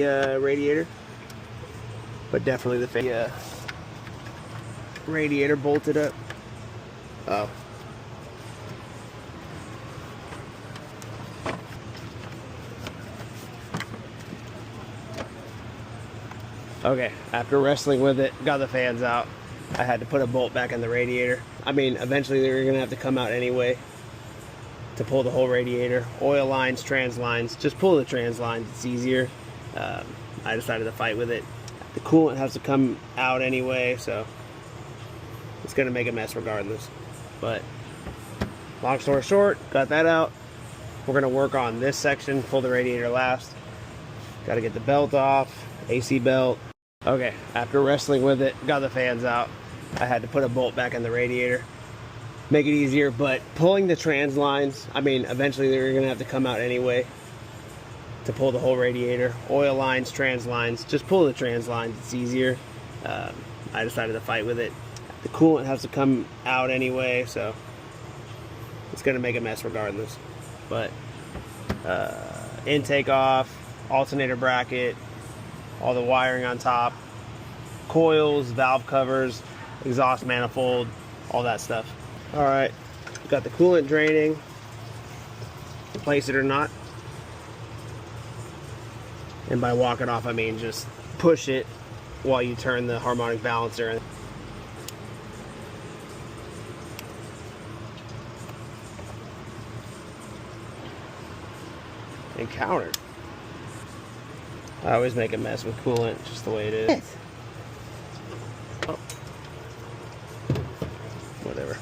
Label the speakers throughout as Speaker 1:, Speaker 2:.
Speaker 1: the radiator, but definitely the radiator bolted up. Oh. Okay, after wrestling with it, got the fans out. I had to put a bolt back in the radiator. I mean, eventually they were gonna have to come out anyway to pull the whole radiator. Oil lines, trans lines, just pull the trans lines, it's easier. I decided to fight with it. The coolant has to come out anyway, so it's gonna make a mess regardless. But long story short, got that out. We're gonna work on this section, pull the radiator last. Gotta get the belt off, AC belt. Okay, after wrestling with it, got the fans out. I had to put a bolt back in the radiator. Make it easier, but pulling the trans lines, I mean, eventually they're gonna have to come out anyway to pull the whole radiator. Oil lines, trans lines, just pull the trans lines, it's easier. I decided to fight with it. The coolant has to come out anyway, so it's gonna make a mess regardless. But intake off, alternator bracket, all the wiring on top, coils, valve covers, exhaust manifold, all that stuff. All right, got the coolant draining, place it or not. And by walk it off, I mean just push it while you turn the harmonic balancer. Encountered. I always make a mess with coolant, just the way it is. Oh. Whatever.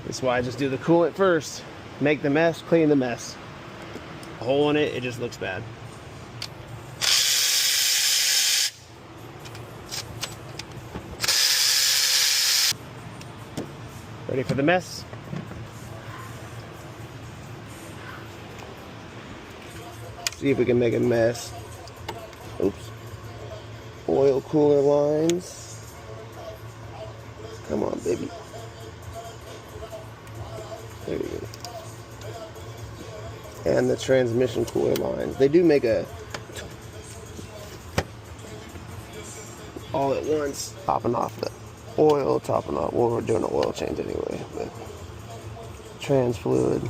Speaker 1: That's why I just do the coolant first. Make the mess, clean the mess. A hole in it, it just looks bad. Ready for the mess? See if we can make a mess. Oops. Oil cooler lines. Come on, baby. There you go. And the transmission cooler lines. They do make a all at once. Topping off the oil, topping off. Well, we're doing an oil change anyway, but trans fluid.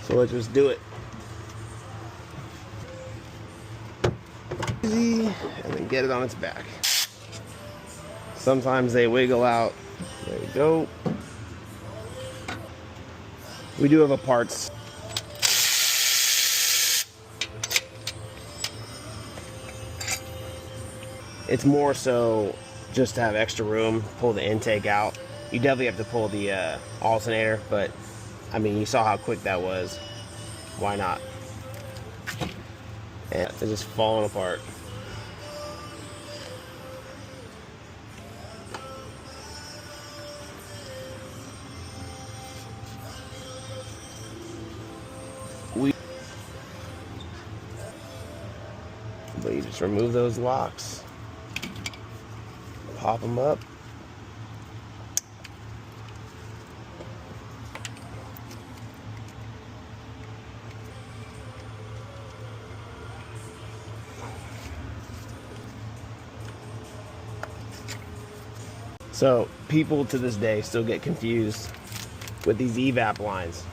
Speaker 1: So let's just do it. Easy, and then get it on its back. Sometimes they wiggle out. There you go. We do have a parts. It's more so just to have extra room, pull the intake out. You definitely have to pull the alternator, but I mean, you saw how quick that was. Why not? And it's just falling apart. But you just remove those locks, pop them up. So people to this day still get confused with these evap lines.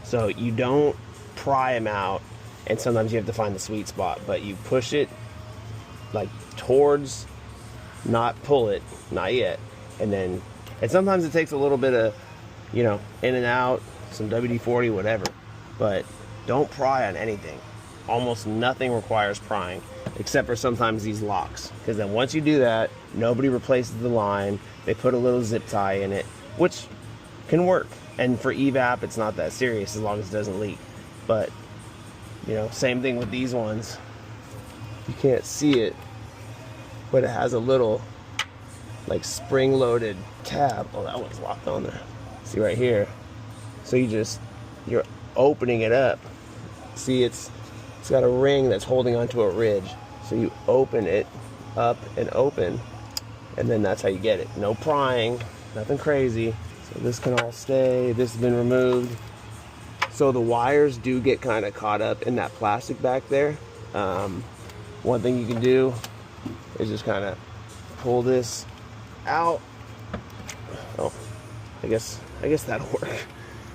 Speaker 1: So you don't pry them out, and sometimes you have to find the sweet spot, but you push it like towards, not pull it, not yet. And sometimes it takes a little bit of, you know, in and out, some WD-40, whatever, but don't pry on anything. Almost nothing requires prying, except for sometimes these locks. Because then once you do that, nobody replaces the line. They put a little zip tie in it, which can work. And for evap, it's not that serious as long as it doesn't leak. But, you know, same thing with these ones. You can't see it, but it has a little like spring-loaded tab. Oh, that one's locked on there. See right here. So you're opening it up. See, it's got a ring that's holding onto a ridge. So you open it up and open, and then that's how you get it. No prying, nothing crazy. So this can all stay. This has been removed. So the wires do get kind of caught up in that plastic back there. One thing you can do is just kind of pull this out. Oh, I guess that'll work.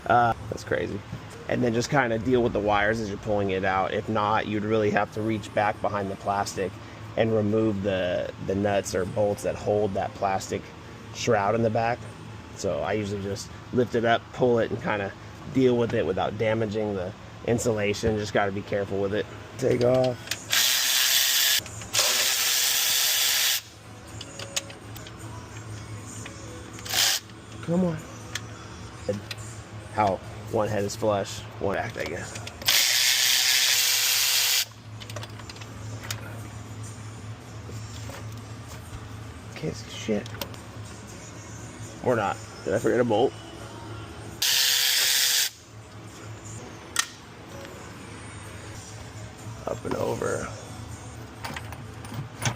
Speaker 1: That's crazy. And then just kind of deal with the wires as you're pulling it out. If not, you'd really have to reach back behind the plastic and remove the nuts or bolts that hold that plastic shroud in the back. So I usually just lift it up, pull it, and kind of deal with it without damaging the insulation. Just got to be careful with it. Take off. Come on. How one head is flush, one act, I guess. Can't see shit. Or not. Did I forget a bolt? Up and over.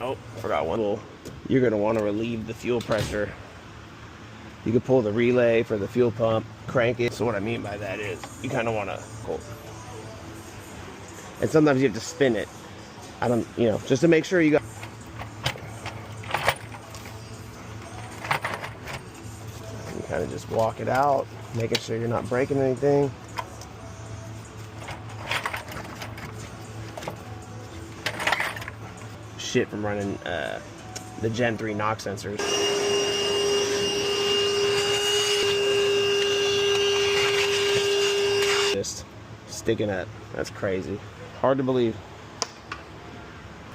Speaker 1: Oh, forgot one. You're going to want to relieve the fuel pressure. You can pull the relay for the fuel pump, crank it. So what I mean by that is you kind of want to pull. And sometimes you have to spin it. Just to make sure you got. You kind of just walk it out, making sure you're not breaking anything. Shit from running the Gen 3 knock sensors. Just sticking up. That's crazy. Hard to believe.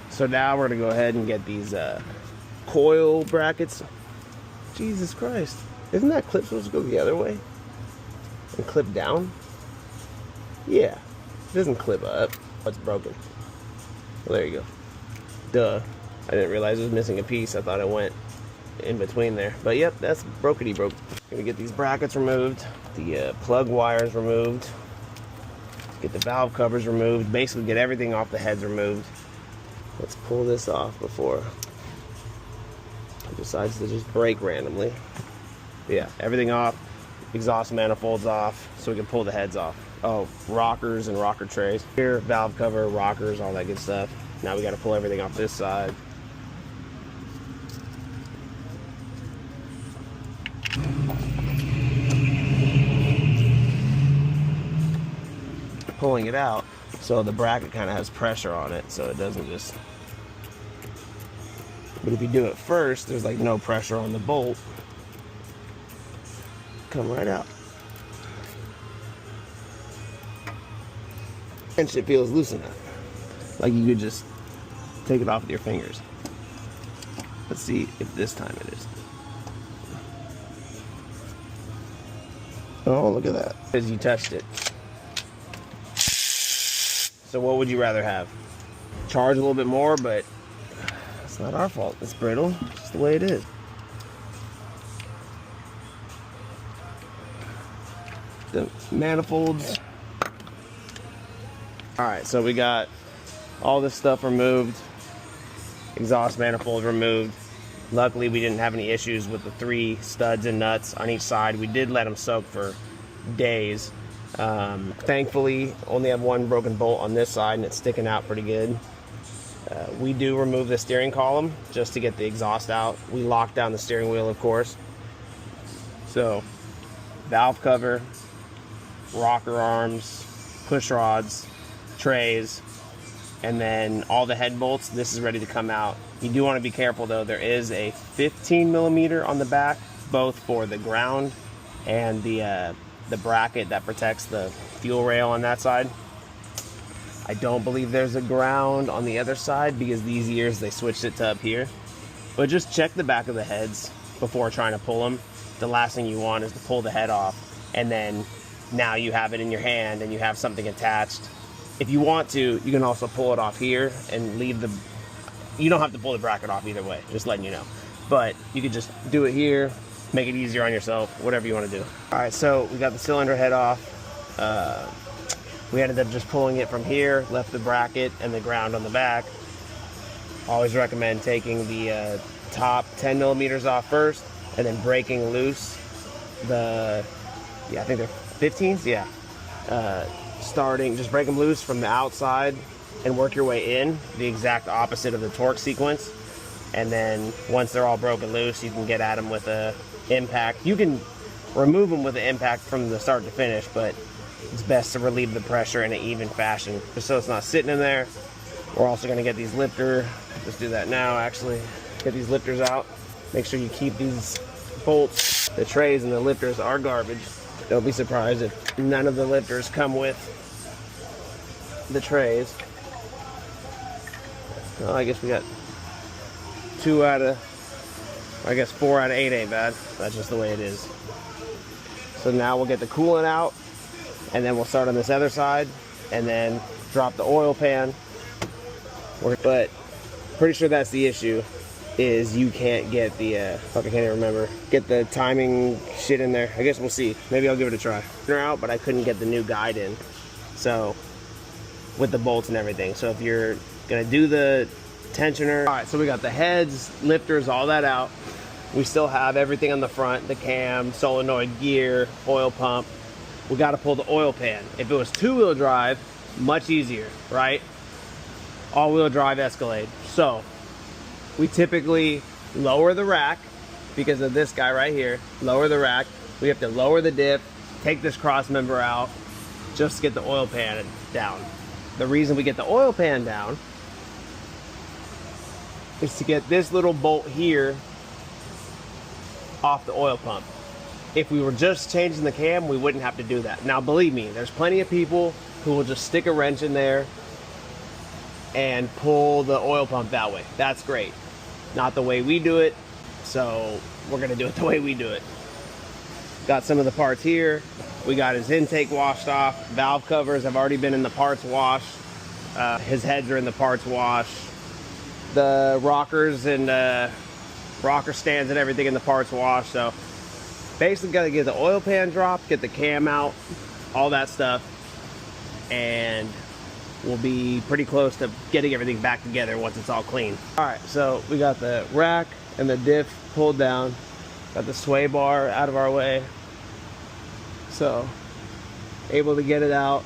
Speaker 1: So now we're gonna go ahead and get these coil brackets. Jesus Christ. Isn't that clip supposed to go the other way? And clip down? Yeah. It doesn't clip up. Oh, it's broken. Well, there you go. Duh. I didn't realize it was missing a piece. I thought it went in between there. But yep, that's brokety broke. Gonna get these brackets removed. The plug wires removed. Get the valve covers removed. Basically get everything off the heads removed. Let's pull this off before it decides to just break randomly. But yeah, everything off. Exhaust manifolds off so we can pull the heads off. Oh, rockers and rocker trays. Here, valve cover, rockers, all that good stuff. Now we got to pull everything off this side. Pulling it out so the bracket kind of has pressure on it so it doesn't just. But if you do it first, there's like no pressure on the bolt. Come right out. And shit feels loose enough. Like you could just take it off with your fingers. Let's see if this time it is. Oh, look at that. Because you touched it. So what would you rather have? Charge a little bit more, but it's not our fault. It's brittle. It's just the way it is. The manifolds. Alright, so we got all this stuff removed. Exhaust manifold removed. Luckily, we didn't have any issues with the 3 studs and nuts on each side. We did let them soak for days. Thankfully, only have one broken bolt on this side, and it's sticking out pretty good. We do remove the steering column just to get the exhaust out. We lock down the steering wheel, of course. So, valve cover, rocker arms, push rods, trays, and then all the head bolts. This is ready to come out. You do want to be careful though. There is a 15 millimeter on the back, both for the ground and the bracket that protects the fuel rail on that side. I don't believe there's a ground on the other side because these years they switched it to up here. But just check the back of the heads before trying to pull them. The last thing you want is to pull the head off and then now you have it in your hand and you have something attached. If you want to, you can also pull it off here and leave the. You don't have to pull the bracket off either way, just letting you know. but you could just do it here, make it easier on yourself, whatever you want to do. All right, so we got the cylinder head off. We ended up just pulling it from here, left the bracket and the ground on the back. Always recommend taking the top 10 millimeters off first and then breaking loose the, I think they're 15s, yeah. Starting, just break them loose from the outside and work your way in, the exact opposite of the torque sequence. And then once they're all broken loose, you can get at them with a impact. You can remove them with an impact from the start to finish, but it's best to relieve the pressure in an even fashion, just so it's not sitting in there. We're also going to get these lifter, let's do that now actually, get these lifters out. Make sure you keep these bolts. The trays and the lifters are garbage. Don't be surprised if none of the lifters come with the trays. Well, I guess we got 4 out of 8 ain't bad. That's just the way it is. So now we'll get the coolant out, and then we'll start on this other side, and then drop the oil pan. But pretty sure that's the issue, is you can't get the, fuck, I can't even remember, get the timing shit in there. I guess we'll see. Maybe I'll give it a try. They're out, but I couldn't get the new guide in. So, with the bolts and everything. So if you're gonna do the tensioner. All right, so we got the heads, lifters, all that out. We still have everything on the front, the cam, solenoid, gear, oil pump. We got to pull the oil pan. If it was two-wheel drive, much easier, right? All-wheel drive Escalade. So we typically lower the rack because of this guy right here. Lower the rack. We have to lower the diff, take this cross member out, just to get the oil pan down. The reason we get the oil pan down is to get this little bolt here off the oil pump. If we were just changing the cam, we wouldn't have to do that. Now, believe me, there's plenty of people who will just stick a wrench in there and pull the oil pump that way. That's great. Not the way we do it, so we're gonna do it the way we do it. Got some of the parts here. We got his intake washed off. Valve covers have already been in the parts wash. His heads are in the parts wash. The rockers and rocker stands and everything in the parts wash. So basically got to get the oil pan dropped, get the cam out, all that stuff, and we'll be pretty close to getting everything back together once it's all clean. All right, so we got the rack and the diff pulled down, got the sway bar out of our way, so able to get it out,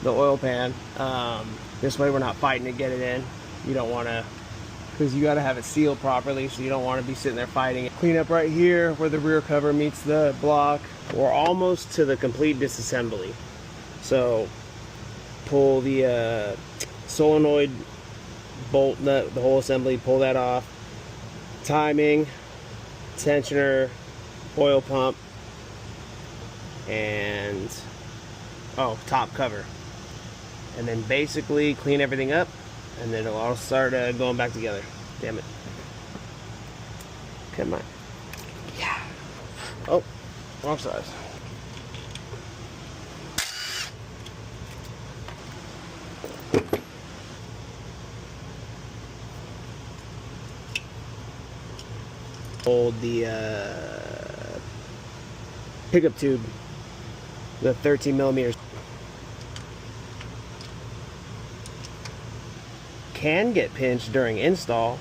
Speaker 1: the oil pan. This way we're not fighting to get it in. You don't want to, because you got to have it sealed properly, so you don't want to be sitting there fighting it. Clean up right here where the rear cover meets the block. We're almost to the complete disassembly. So pull the solenoid bolt nut, the whole assembly, pull that off. Timing, tensioner, oil pump, and top cover. And then basically clean everything up, and then it'll all start going back together. Damn it. Come on. Yeah. Oh, wrong size. Hold the pickup tube, the 13 millimeters. Can get pinched during install,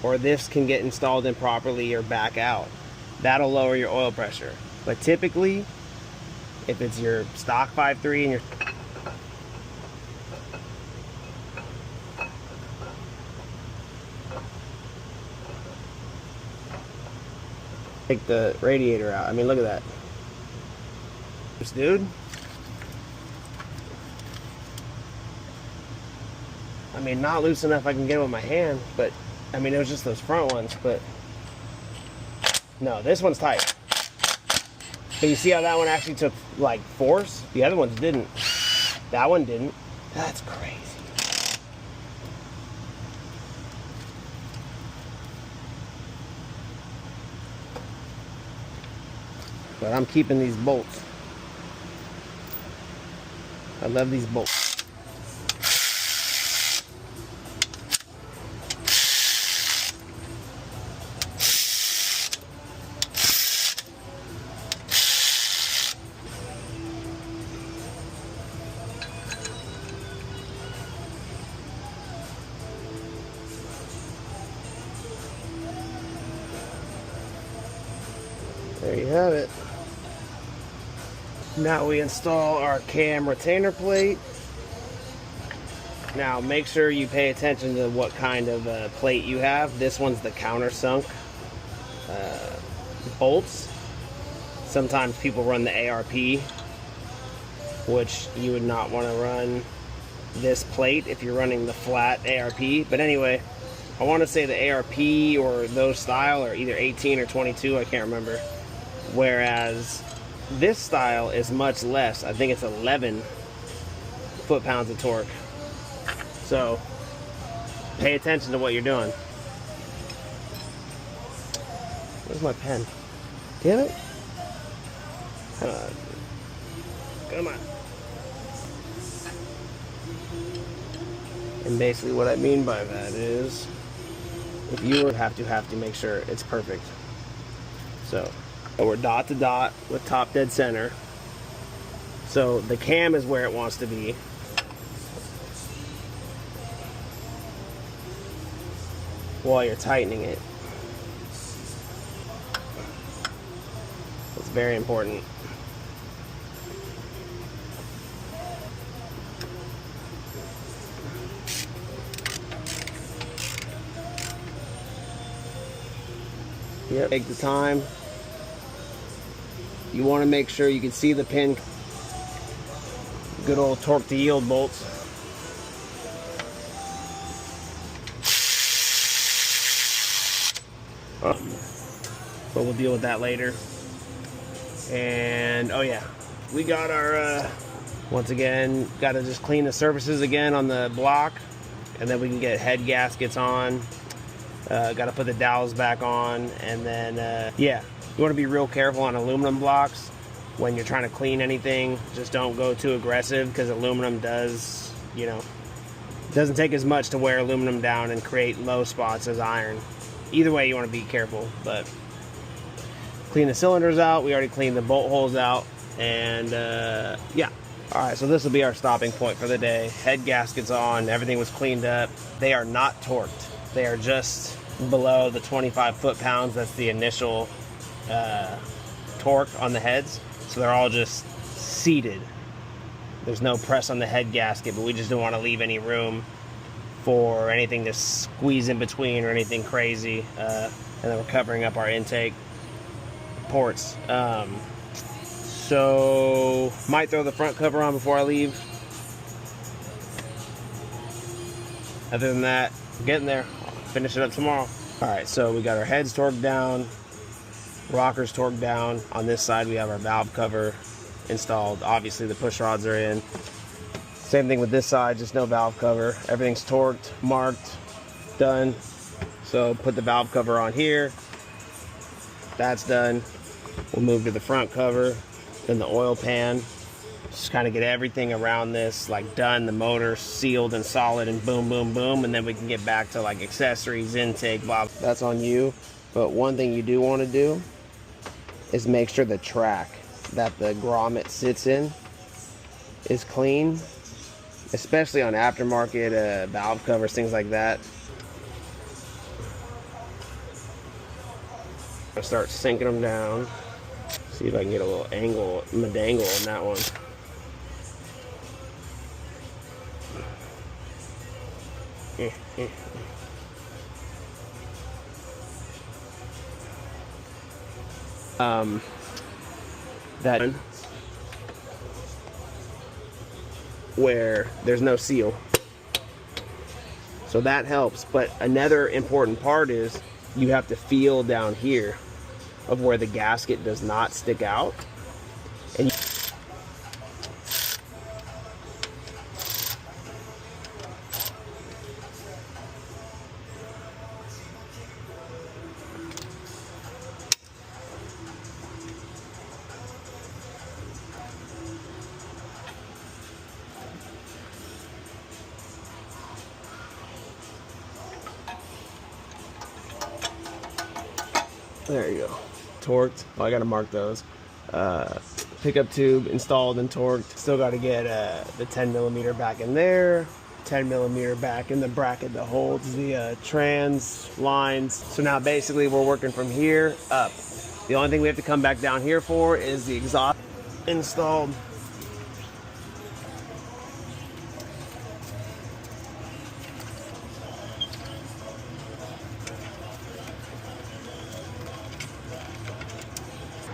Speaker 1: or this can get installed improperly or back out. That'll lower your oil pressure. But typically, if it's your stock 5.3 and your take the radiator out. I mean, look at that. This dude. I mean, not loose enough I can get it with my hand, but I mean, it was just those front ones, but no, this one's tight. But you see how that one actually took like force? The other ones didn't. That one didn't. That's crazy. But I'm keeping these bolts. I love these bolts. There you have it. Now we install our cam retainer plate. Now make sure you pay attention to what kind of plate you have. This one's the countersunk bolts. Sometimes people run the ARP, which you would not want to run this plate if you're running the flat ARP. But anyway, I want to say the ARP or those style are either 18 or 22, I can't remember. Whereas this style is much less. I think it's 11 foot-pounds of torque. So pay attention to what you're doing. Where's my pen? Damn it. Come on. And basically what I mean by that is, if you would have to make sure it's perfect. So we're dot to dot with top dead center. So the cam is where it wants to be. While you're tightening it. It's very important. Yep. Take the time. You want to make sure you can see the pin. Good old torque to yield bolts. But we'll deal with that later. And oh yeah, we got our once again, got to just clean the surfaces again on the block, and then we can get head gaskets on. Got to put the dowels back on, and then yeah, you want to be real careful on aluminum blocks when you're trying to clean anything. Just don't go too aggressive, because aluminum does, you know, doesn't take as much to wear aluminum down and create low spots as iron. Either way, you want to be careful. But clean the cylinders out. We already cleaned the bolt holes out, and yeah. All right, so this will be our stopping point for the day. Head gaskets on. Everything was cleaned up. They are not torqued. They are just below the 25 foot-pounds. That's the initial torque on the heads. So they're all just seated. There's no press on the head gasket, but we just don't want to leave any room for anything to squeeze in between or anything crazy. And then we're covering up our intake ports. So might throw the front cover on before I leave. Other than that, I'm getting there. I'll finish it up tomorrow. All right, so we got our heads torqued down, rockers torqued down. On this side, we have our valve cover installed. Obviously, the push rods are in. Same thing with this side, just no valve cover. Everything's torqued, marked, done. So put the valve cover on here. That's done. We'll move to the front cover, then the oil pan. Just kind of get everything around this like done, the motor sealed and solid, and boom, boom, boom, and then we can get back to like accessories, intake, blah. That's on you. But one thing you do want to do is make sure the track that the grommet sits in is clean, especially on aftermarket valve covers, things like that. I'll start sinking them down. See if I can get a little angle, medangle on that one. That one where there's no seal, so that helps. But another important part is you have to feel down here of where the gasket does not stick out, and there you go. Torqued. Oh, I gotta mark those. Pickup tube installed and torqued. Still gotta get the 10mm back in there. 10mm back in the bracket that holds the trans lines. So now basically we're working from here up. The only thing we have to come back down here for is the exhaust installed.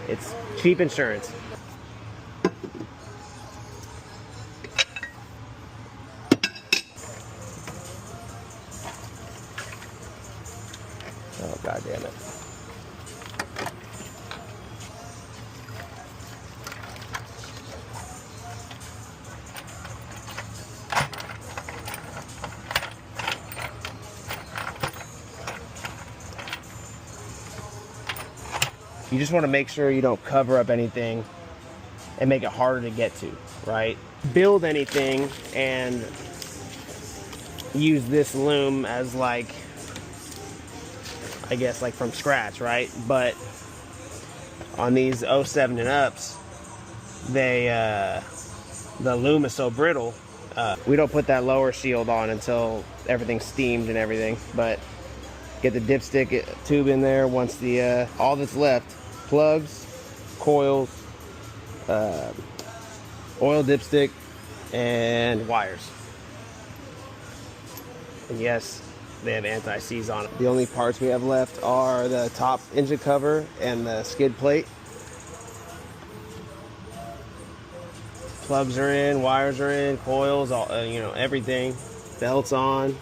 Speaker 1: It's cheap insurance. Oh, God damn it. You just want to make sure you don't cover up anything and make it harder to get to, right? Build anything and use this loom as like, I guess like from scratch, right? But on these 07 and ups, the loom is so brittle. We don't put that lower shield on until everything's steamed and everything, but get the dipstick tube in there once the all that's left: plugs, coils, oil dipstick, and wires. And yes, they have anti-seize on it. The only parts we have left are the top engine cover and the skid plate. Plugs are in, wires are in, coils, all, you know, everything. Belts on.